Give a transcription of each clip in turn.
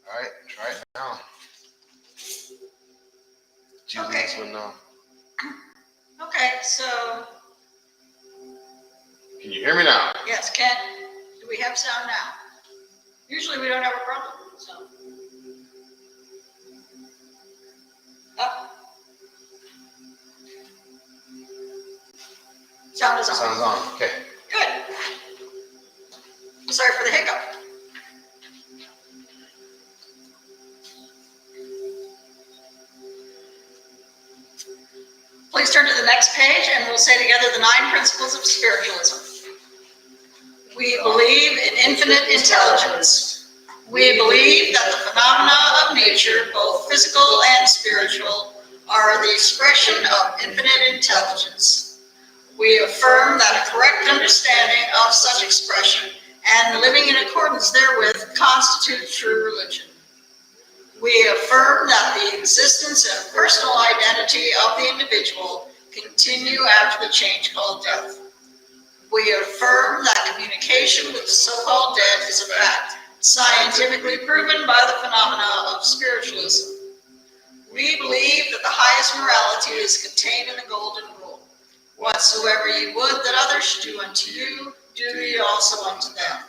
All right, try it now. Julius will know. Okay, so. Can you hear me now? Yes, Ken, do we have sound now? Usually we don't have a problem, so. Up. Sound is on. Sound's on, okay. Good. Sorry for the hiccup. Please turn to the next page and we'll say together the 9 principles of spiritualism. We believe in infinite intelligence. We believe that the phenomena of nature, both physical and spiritual, are the expression of infinite intelligence. We affirm that a correct understanding of such expression and living in accordance therewith constitute true religion. We affirm that the existence and personal identity of the individual continue after the change called death. We affirm that communication with the so-called dead is a fact, scientifically proven by the phenomena of spiritualism. We believe that the highest morality is contained in the Golden Rule. Whatsoever ye would that others should do unto you, do ye also unto them.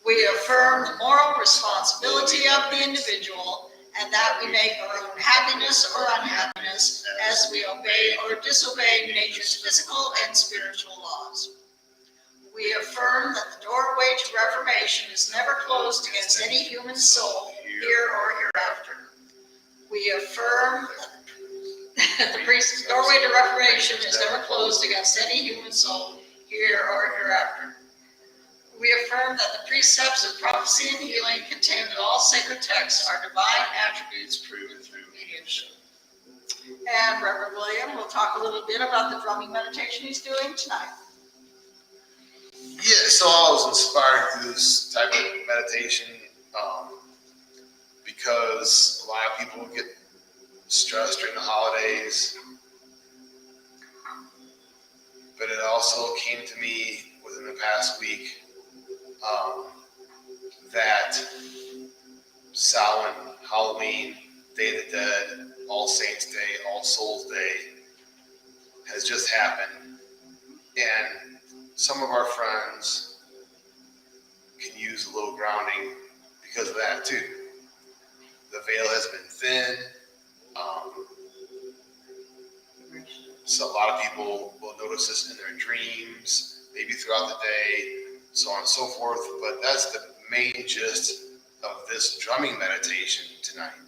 We affirm the moral responsibility of the individual and that we make our own happiness or unhappiness as we obey or disobey nature's physical and spiritual laws. We affirm that the doorway to reformation is never closed against any human soul, here or hereafter. We affirm that the doorway to reformation is never closed against any human soul, here or hereafter. We affirm that the precepts of prophecy and healing contained in all sacred texts are divine attributes proven through mediumship. And Reverend William will talk a little bit about the drumming meditation he's doing tonight. Yeah, so I was inspired to do this type of meditation because a lot of people get stressed during the holidays. But it also came to me within the past week that Samhain, Halloween, Day of the Dead, All Saints Day, All Souls Day has just happened. And some of our friends can use a little grounding because of that too. The veil has been thin. So a lot of people will notice this in their dreams, maybe throughout the day, so on and so forth. But that's the main gist of this drumming meditation tonight,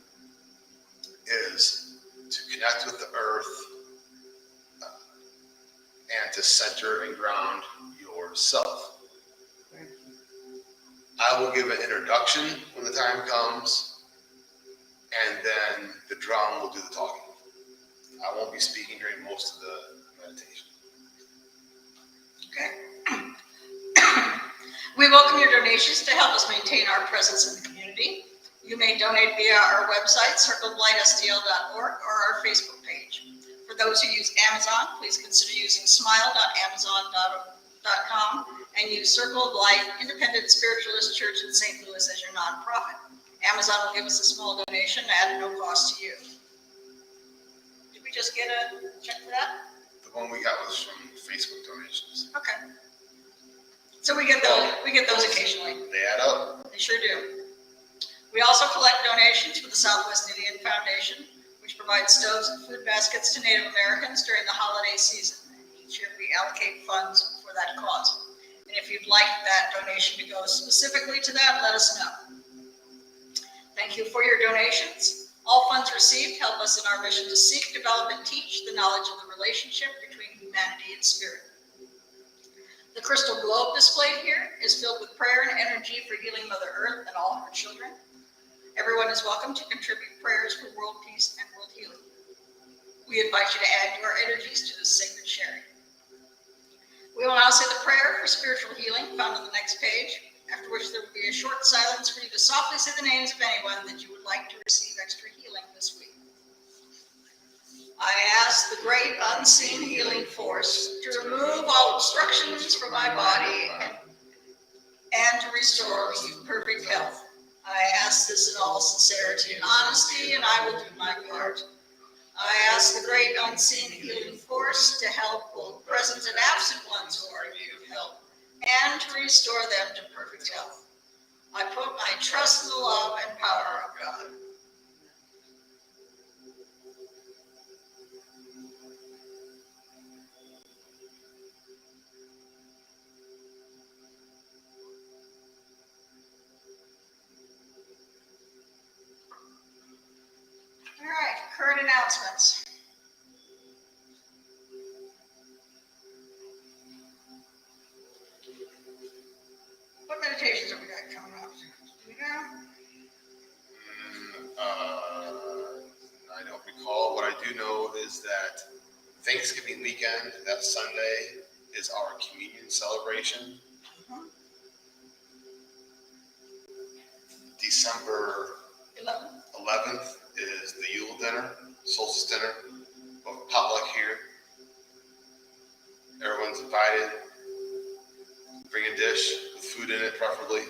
is to connect with the earth and to center and ground yourself. I will give an introduction when the time comes, and then the drum will do the talking. I won't be speaking during most of the meditation. Okay. We welcome your donations to help us maintain our presence in the community. You may donate via our website, circleoflightstl.org, or our Facebook page. For those who use Amazon, please consider using smile.amazon.com and use Circle of Light Independent Spiritualist Church in St. Louis as your nonprofit. Amazon will give us a small donation at no cost to you. Did we just get a check for that? The one we got was from Facebook donations. Okay. So we get those occasionally. They add up. They sure do. We also collect donations for the Southwest Indian Foundation, which provides stoves and food baskets to Native Americans during the holiday season. Each year we allocate funds for that cause. And if you'd like that donation to go specifically to that, let us know. Thank you for your donations. All funds received help us in our mission to seek, develop, and teach the knowledge of the relationship between humanity and spirit. The crystal globe displayed here is filled with prayer and energy for healing Mother Earth and all her children. Everyone is welcome to contribute prayers for world peace and world healing. We invite you to add your energies to this sacred sharing. We will now say the prayer for spiritual healing found on the next page, after which there will be a short silence for you to softly say the names of anyone that you would like to receive extra healing this week. I ask the great unseen healing force to remove all obstructions from my body and to restore perfect health. I ask this in all sincerity and honesty, and I will do my part. I ask the great unseen healing force to help both present and absent ones who are in need of help, and to restore them to perfect health. I put my trust in the love and power of God. All right, current announcements. What meditations have we got coming up? Do we know? I don't recall. What I do know is that Thanksgiving weekend, that Sunday, is our communion celebration. Mhm. December 11th is the Yule dinner, solstice dinner, both potluck here. Everyone's invited. Bring a dish with food in it, preferably.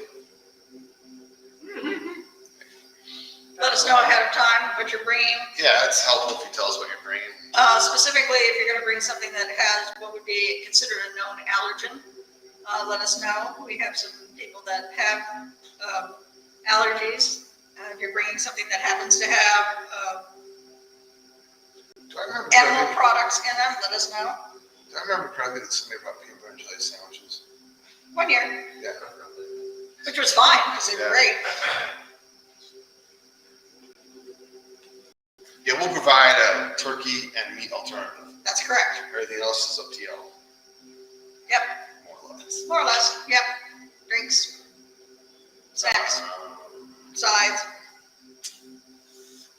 Let us know ahead of time what you're bringing. Yeah, it's helpful if you tell us what you're bringing. Specifically, if you're going to bring something that has what would be considered a known allergen, let us know. We have some people that have allergies. If you're bringing something that happens to have Do I remember animal correctly? products in them, let us know. Do I remember correctly that something about peanut butter and jelly sandwiches? 1 year, Yeah. which was fine because they were Yeah. great. Yeah, we'll provide a turkey and meat alternative. That's correct. Everything else is up to you. Yep, More or less. more or less. Yep. Drinks, snacks, sides.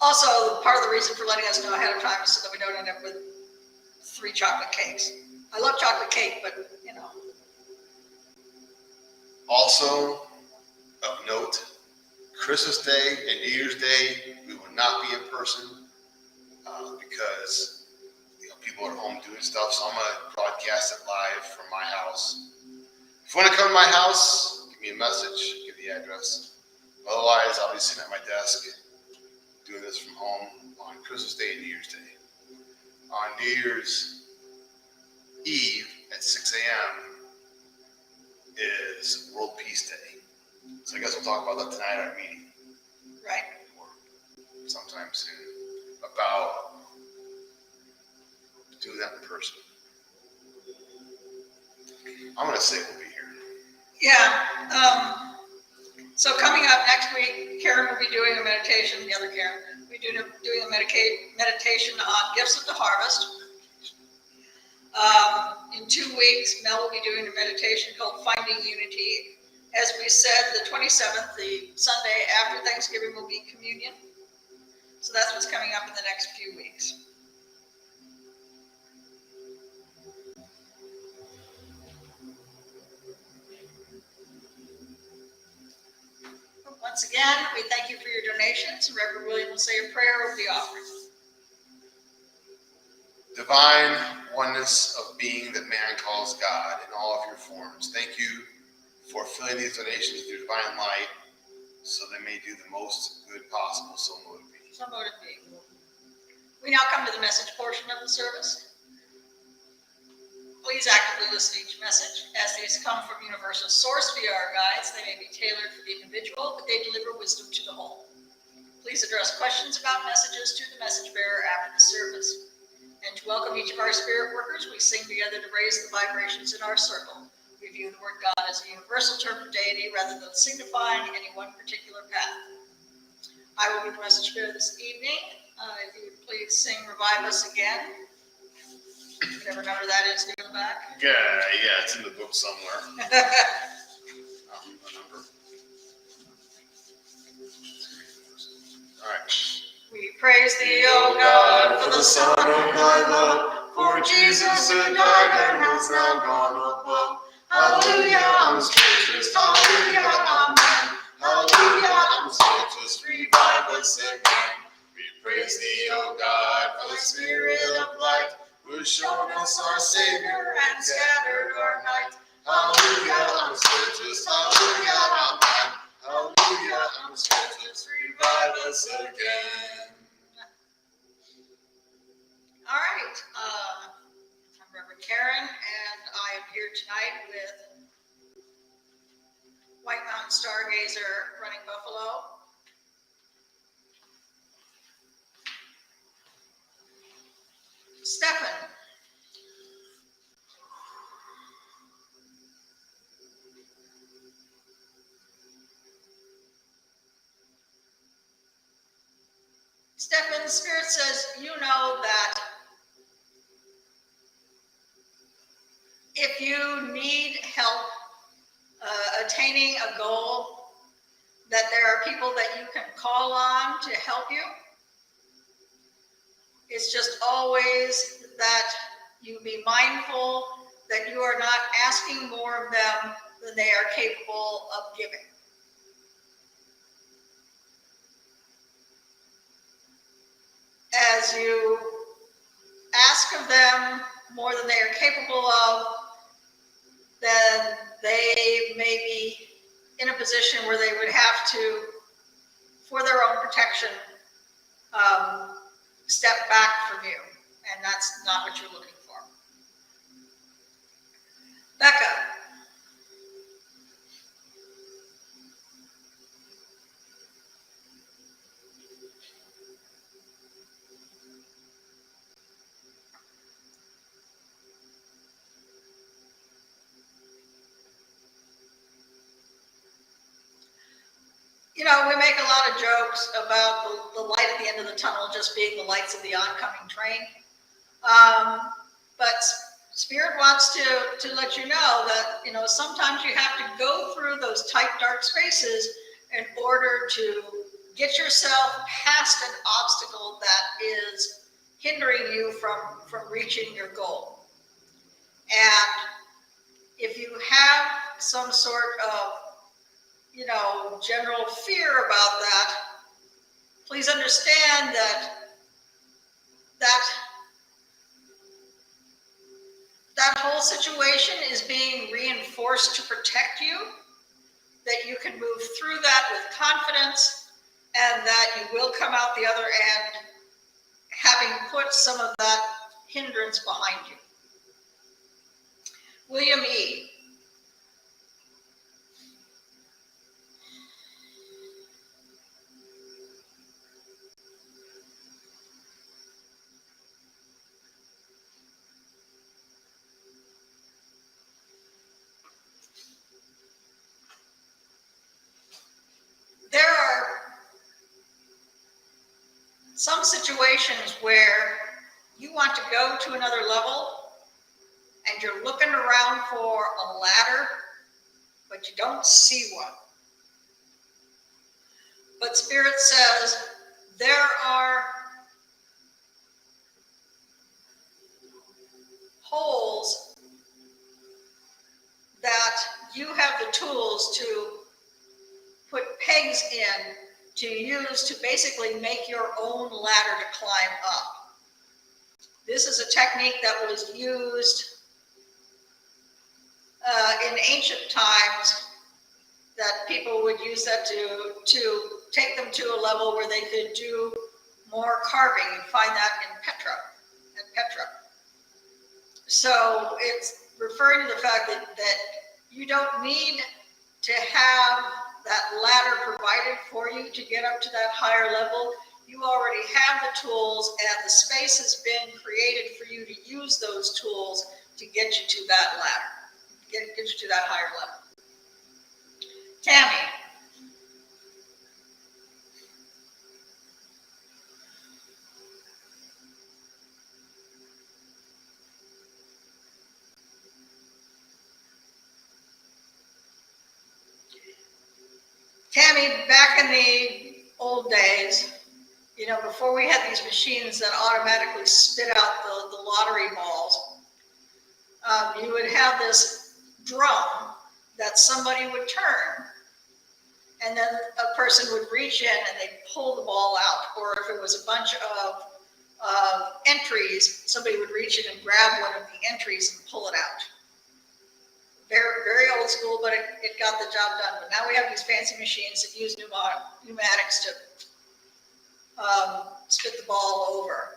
Also, part of the reason for letting us know ahead of time is so that we don't end up with 3 chocolate cakes. I love chocolate cake, but you know. Also, of note, Christmas Day and New Year's Day, we will not be in person because people are home doing stuff. So I'm gonna broadcast it live from my house. If you want to come to my house, give me a message, give the address. Otherwise, I'll be sitting at my desk doing this from home on Christmas Day and New Year's Day. On New Year's Eve at 6 a.m. is World Peace Day. So I guess we'll talk about that tonight at our meeting. Right. Or sometime soon. About doing that in person. I'm going to say we'll be here. Yeah. So coming up next week, Karen will be doing a meditation, the other Karen, we'll be doing a meditation on gifts of the harvest. In 2 weeks, Mel will be doing a meditation called Finding Unity. As we said, the 27th, the Sunday after Thanksgiving, will be communion. So that's what's coming up in the next few weeks. Once again, we thank you for your donations. Reverend William will say a prayer over the offering. Divine oneness of being that man calls God in all of your forms. Thank you for filling these donations with your divine light so they may do the most good possible. So mote it be. So mote it be. We now come to the message portion of the service. Please actively listen to each message. As these come from universal source via our guides, they may be tailored for the individual, but they deliver wisdom to the whole. Please address questions about messages to the message bearer after the service. And to welcome each of our spirit workers, we sing together to raise the vibrations in our circle. We view the word God as a universal term for deity rather than signifying any one particular path. I will be the message bearer this evening. If you would please sing Revive Us Again. Whatever number that is near the back. Yeah, it's in the book somewhere. The number. All right. We praise thee, O God, for the Son of thy love, for Jesus who died and has now gone above. Hallelujah, scriptures, hallelujah, amen. Hallelujah, scriptures, revive us again. We praise thee, O God, for the Spirit of light, who has shown us our Savior and scattered our night. Hallelujah, I'm spiritus. Hallelujah, about time. Hallelujah, I'm spiritus. Revive us again. All right, I'm Reverend Karen, and I am here tonight with White Mountain Stargazer running Buffalo. Stefan. Stefan, the Spirit says, you know that if you need help attaining a goal, that there are people that you can call on to help you. It's just always that you be mindful that you are not asking more of them than they are capable of giving. As you ask of them more than they are capable of, then they may be in a position where they would have to, for their own protection, step back from you. And that's not what you're looking for. Becca. You know, we make a lot of jokes about the light at the end of the tunnel just being the lights of the oncoming train. But Spirit wants to let you know that, you know, sometimes you have to go through those tight, dark spaces in order to get yourself past an obstacle that is hindering you from reaching your goal. And if you have some sort of, you know, general fear about that, please understand that whole situation is being reinforced to protect you, that you can move through that with confidence, and that you will come out the other end having put some of that hindrance behind you. William E. There are some situations where you want to go to another level and you're looking around for a ladder, but you don't see one. But Spirit says there are holes that you have the tools to put pegs in to use to basically make your own ladder to climb up. This is a technique that was used in ancient times, that people would use that to take them to a level where they could do more carving. You find that in Petra. So it's referring to the fact that you don't need to have that ladder provided for you to get up to that higher level. You already have the tools, and the space has been created for you to use those tools to get you to that ladder, get you to that higher level. Tammy. Tammy, back in the old days, you know, before we had these machines that automatically spit out the lottery balls, you would have this drum that somebody would turn, and then a person would reach in and they'd pull the ball out. Or if it was a bunch of entries, somebody would reach in and grab one of the entries and pull it out. Very, very old school, but it got the job done. But now we have these fancy machines that use pneumatics to spit the ball over.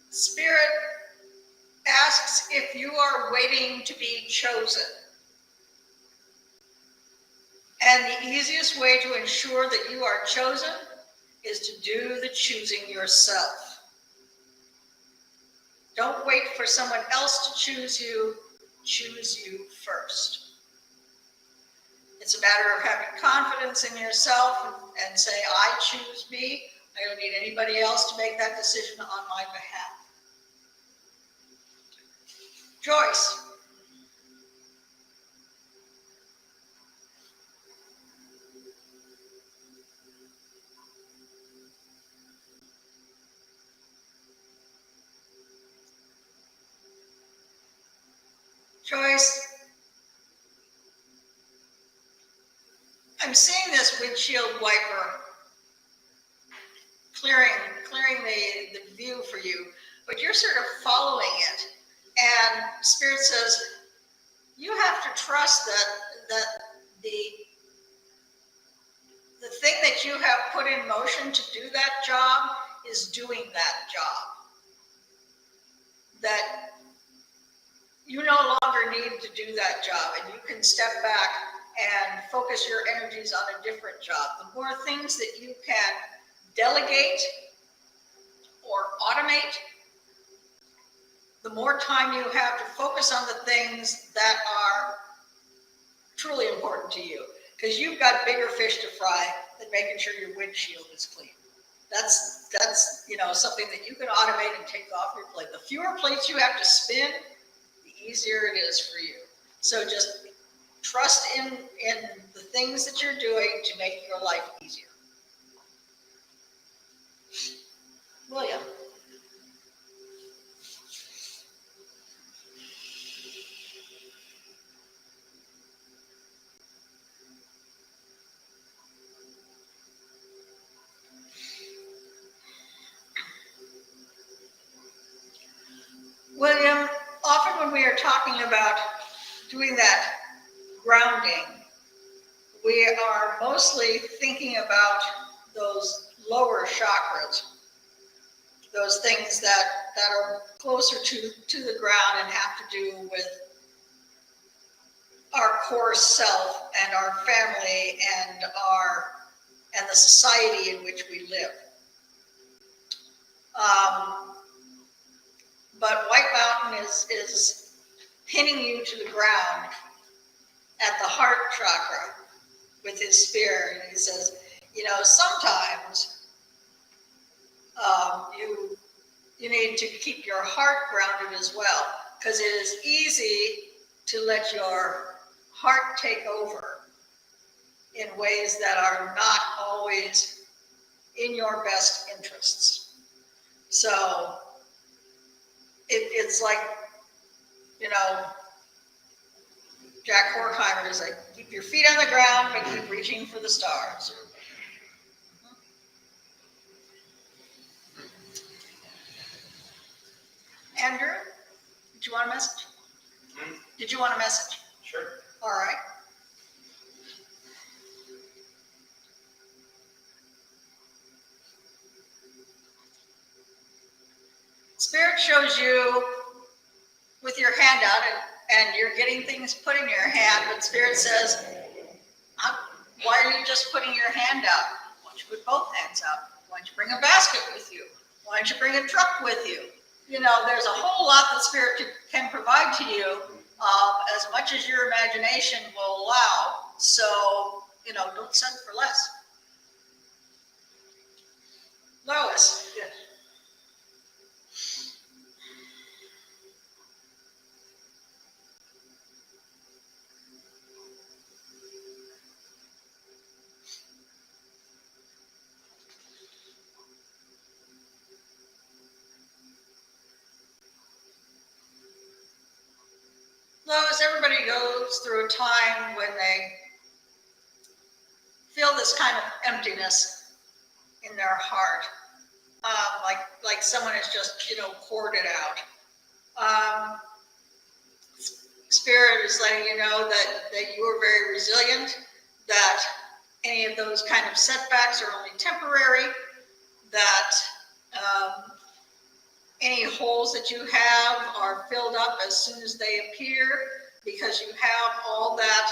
Spirit asks if you are waiting to be chosen. And the easiest way to ensure that you are chosen is to do the choosing yourself. Don't wait for someone else to choose you first. It's a matter of having confidence in yourself and say, I choose me. I don't need anybody else to make that decision on my behalf. Joyce. Joyce, I'm seeing this windshield wiper clearing the view for you, but you're sort of following it. And Spirit says, you have to trust that the thing that you have put in motion to do that job is doing that job. That you no longer need to do that job, and you can step back and focus your energies on a different job. The more things that you can delegate or automate, the more time you have to focus on the things that are truly important to you, because you've got bigger fish to fry than making sure your windshield is clean. That's something that you can automate and take off your plate. The fewer plates you have to spin, the easier it is for you. So just trust in the things that you're doing to make your life easier. William. William, often when we are talking about doing that grounding, we are mostly thinking about those lower chakras, those things that are closer to the ground and have to do with our core self and our family and the society in which we live. But White Mountain is pinning you to the ground at the heart chakra with his spear. And he says, sometimes you need to keep your heart grounded as well, because it is easy to let your heart take over in ways that are not always in your best interests. So it's like, Jack Horkheimer is like, keep your feet on the ground, but keep reaching for the stars. Andrew, did you want a message? Did you want a message? Sure. All right. Spirit shows you with your hand out, and you're getting things put in your hand, but Spirit says, why are you just putting your hand out? Why don't you put both hands out? Why don't you bring a basket with you? Why don't you bring a truck with you? There's a whole lot that Spirit can provide to you, as much as your imagination will allow. So, don't settle for less. Lois. Yes. Lois, everybody goes through a time when they feel this kind of emptiness in their heart, like someone has just, poured it out. Spirit is letting you know that you are very resilient, that any of those kind of setbacks are only temporary, that any holes that you have are filled up as soon as they appear, because you have all that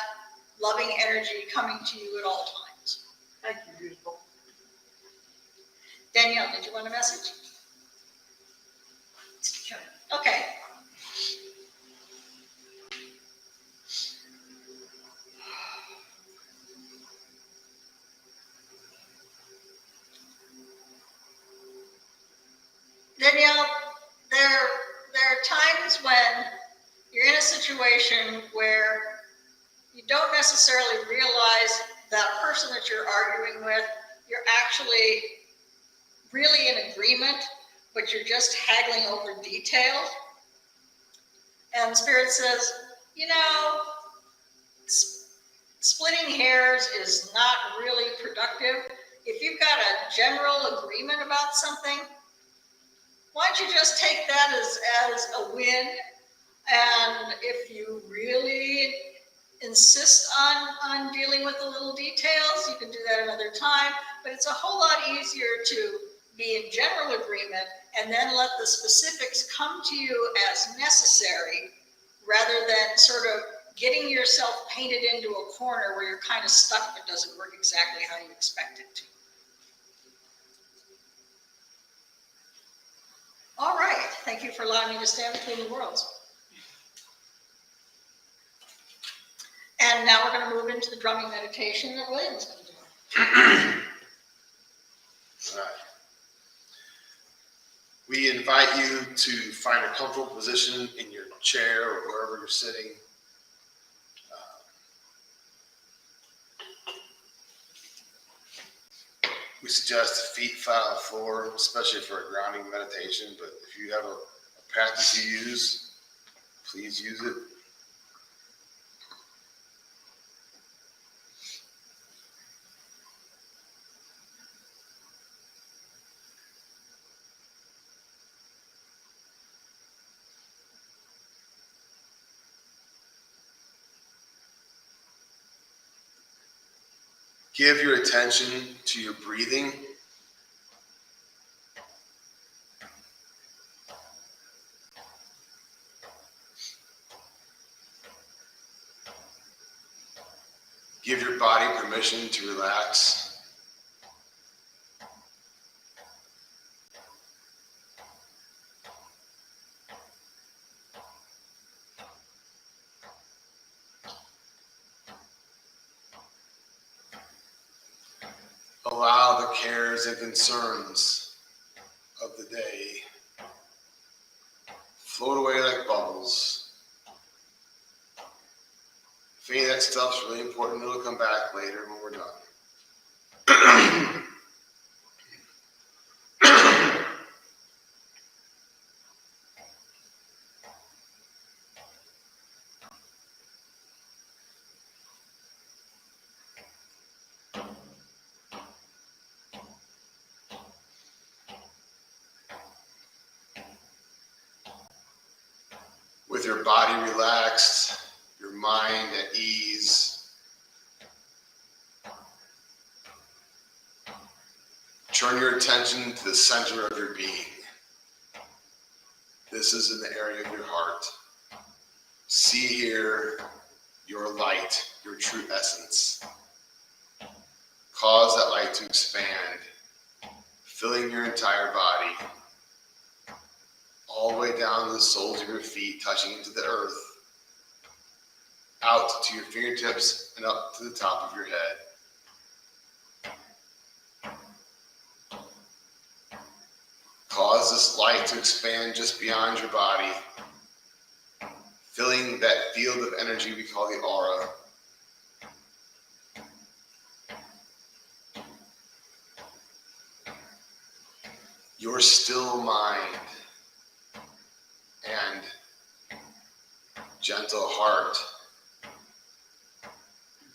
loving energy coming to you at all times. Thank you, beautiful. Danielle, did you want a message? Sure. Okay. Danielle, there are times when you're in a situation where you don't necessarily realize that person that you're arguing with, you're actually really in agreement, but you're just haggling over details. And Spirit says, splitting hairs is not really productive. If you've got a general agreement about something, why don't you just take that as a win? And if you really insist on dealing with the little details, you can do that another time. But it's a whole lot easier to be in general agreement and then let the specifics come to you as necessary, rather than sort of getting yourself painted into a corner where you're kind of stuck if it doesn't work exactly how you expect it to. All right, thank you for allowing me to stand between the worlds. And now we're going to move into the drumming meditation that William's going to do. All right. We invite you to find a comfortable position in your chair or wherever you're sitting. We suggest feet flat on the floor, especially for a grounding meditation, but if you have a practice you use, please use it. Give your attention to your breathing. Give your body permission to relax. Allow the cares and concerns of the day float away like bubbles. If any of that stuff's really important, it'll come back later when we're done. With your body relaxed, your mind at ease, turn your attention to the center of your being. This is in the area of your heart. See here your light, your true essence. Cause that light to expand, filling your entire body, all the way down to the soles of your feet, touching into the earth, out to your fingertips and up to the top of your head. Cause this light to expand just beyond your body, filling that field of energy we call the aura. Your still mind and gentle heart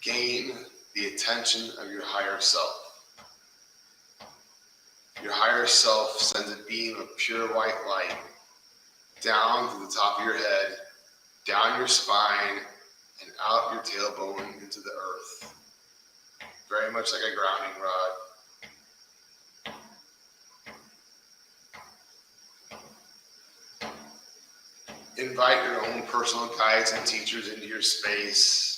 gain the attention of your higher self. Your higher self sends a beam of pure white light down to the top of your head, down your spine, and out your tailbone into the earth. Very much like a grounding rod. Invite your own personal guides and teachers into your space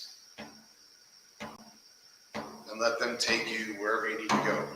and let them take you wherever you need to go.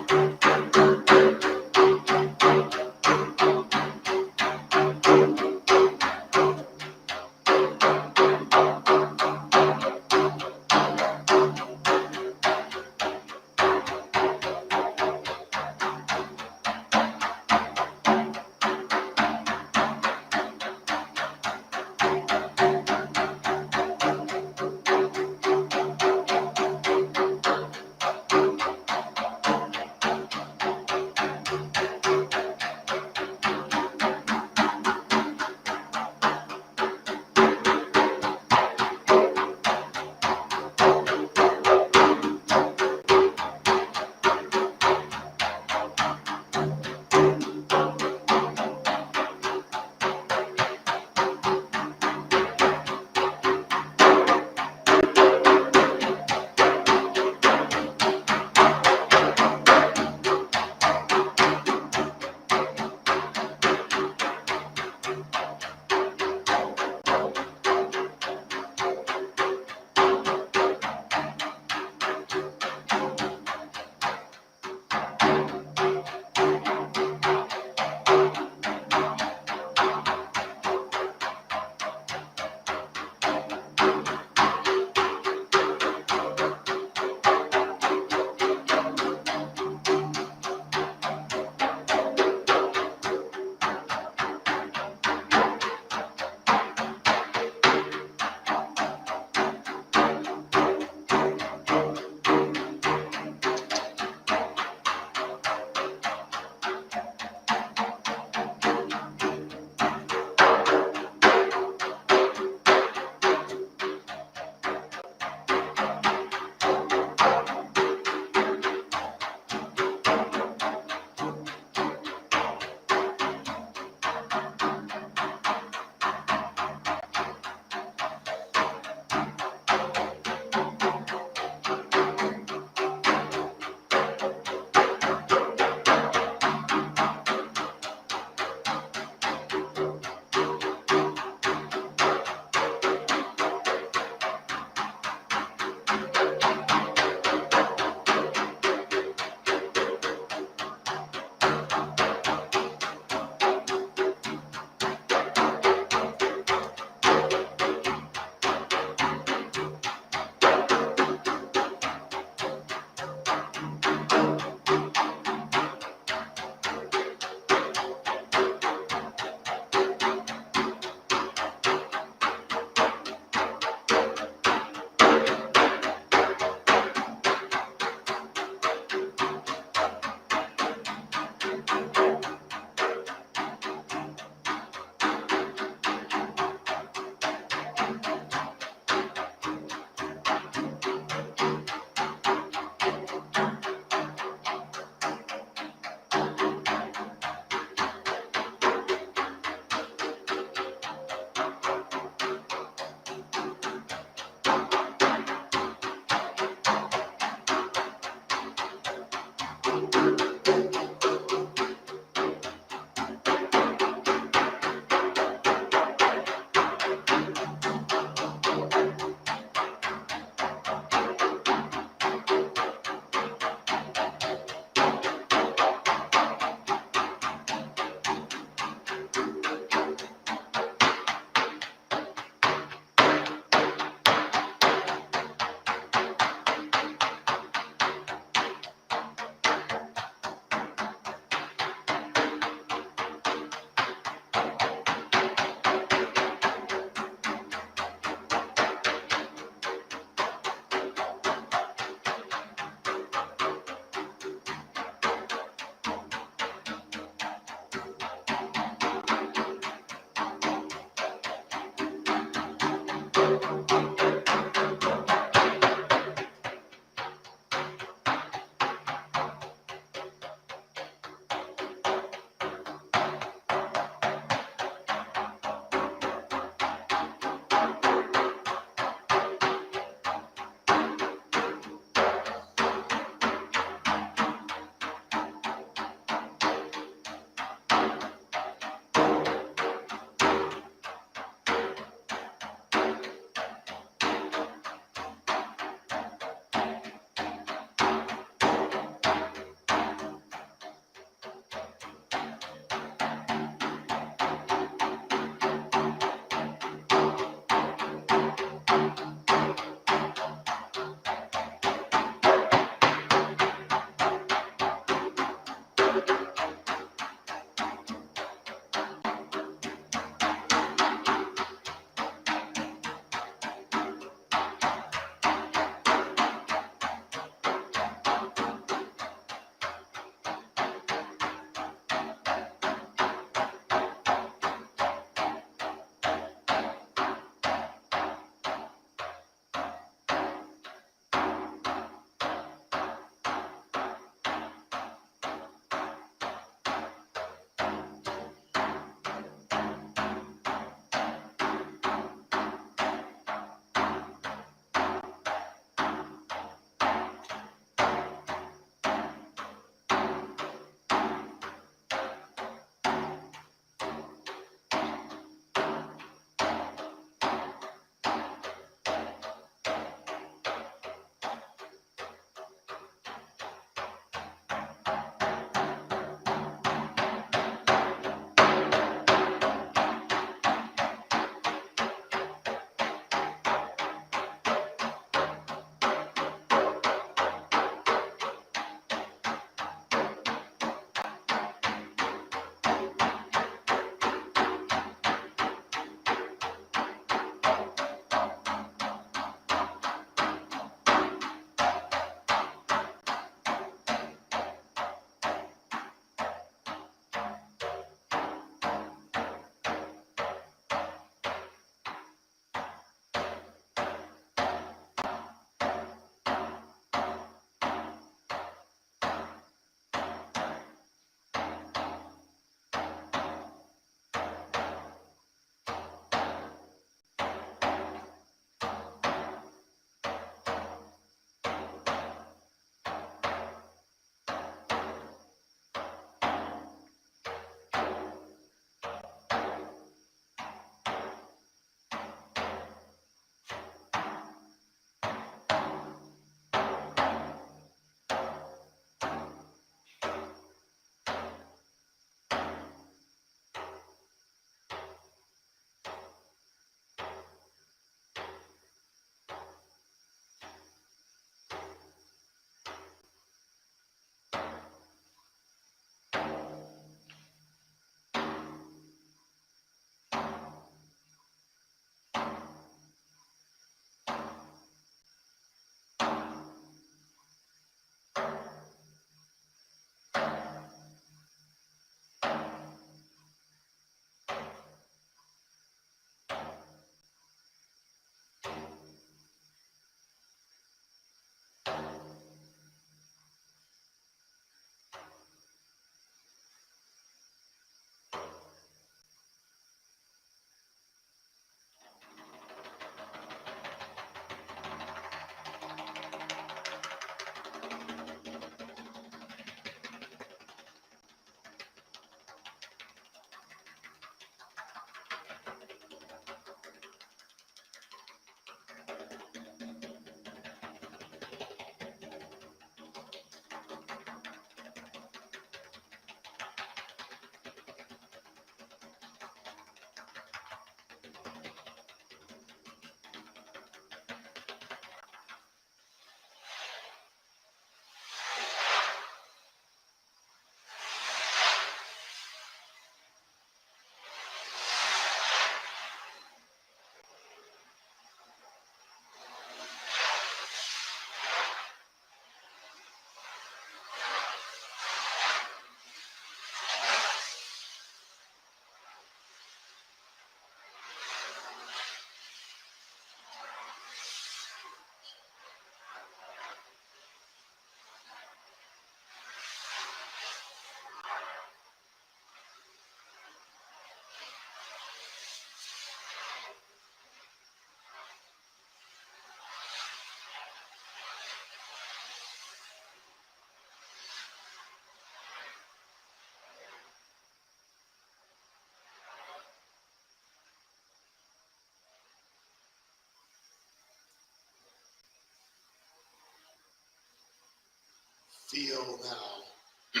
Feel now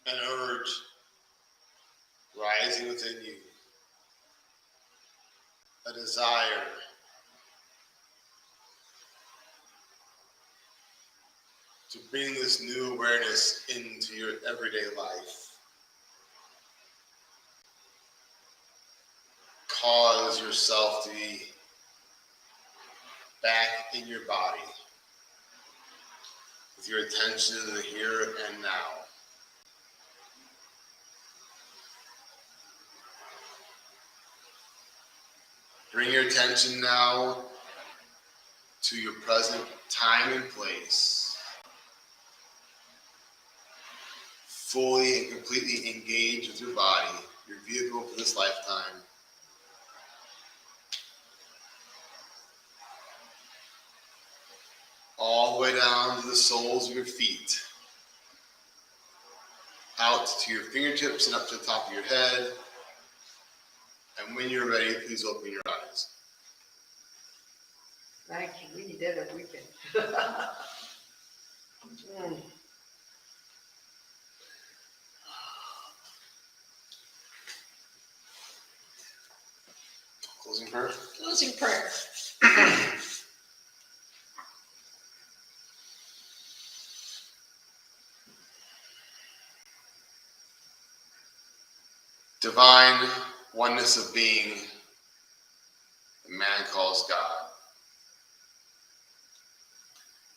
an urge rising within you, a desire to bring this new awareness into your everyday life. Cause yourself to be back in your body with your attention to the here and now. Bring your attention now to your present time and place. Fully and completely engage with your body, your vehicle for this lifetime. All the way down to the soles of your feet. Out to your fingertips and up to the top of your head. And when you're ready, please open your eyes. Thank you. We need that every weekend. Closing prayer. Closing prayer. Divine oneness of being that man calls God.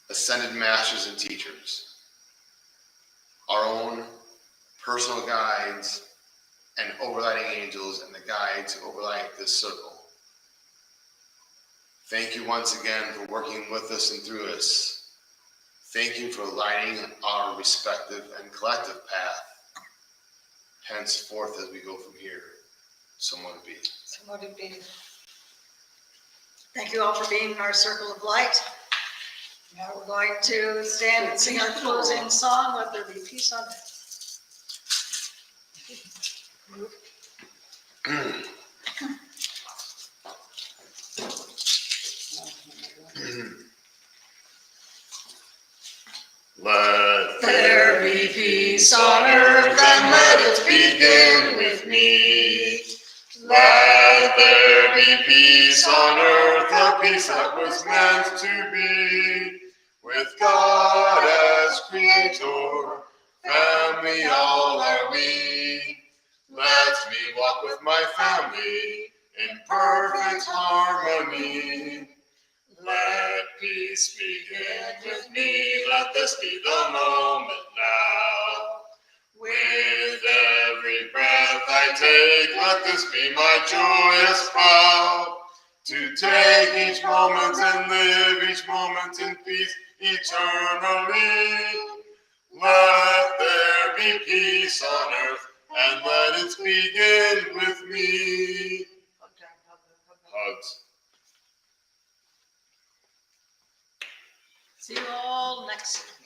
Ascended masters and teachers. Our own personal guides and overlighting angels and the guides who overlight this circle. Thank you once again for working with us and through us. Thank you for lighting our respective and collective path. Henceforth as we go from here, someone to be. Someone to be. Thank you all for being in our circle of light. Now we're going to stand and sing our closing song, Let There Be Peace on Earth. Let there be peace on earth, and let it begin with me. Let there be peace on earth, a peace that was meant to be. With God as creator, family all are we. Let me walk with my family in perfect harmony. Let peace begin with me, let this be the moment now. With every breath I take, let this be my joyous vow. To take each moment and live each moment in peace eternally. Let there be peace on earth, and let it begin with me. Hugs. See you all next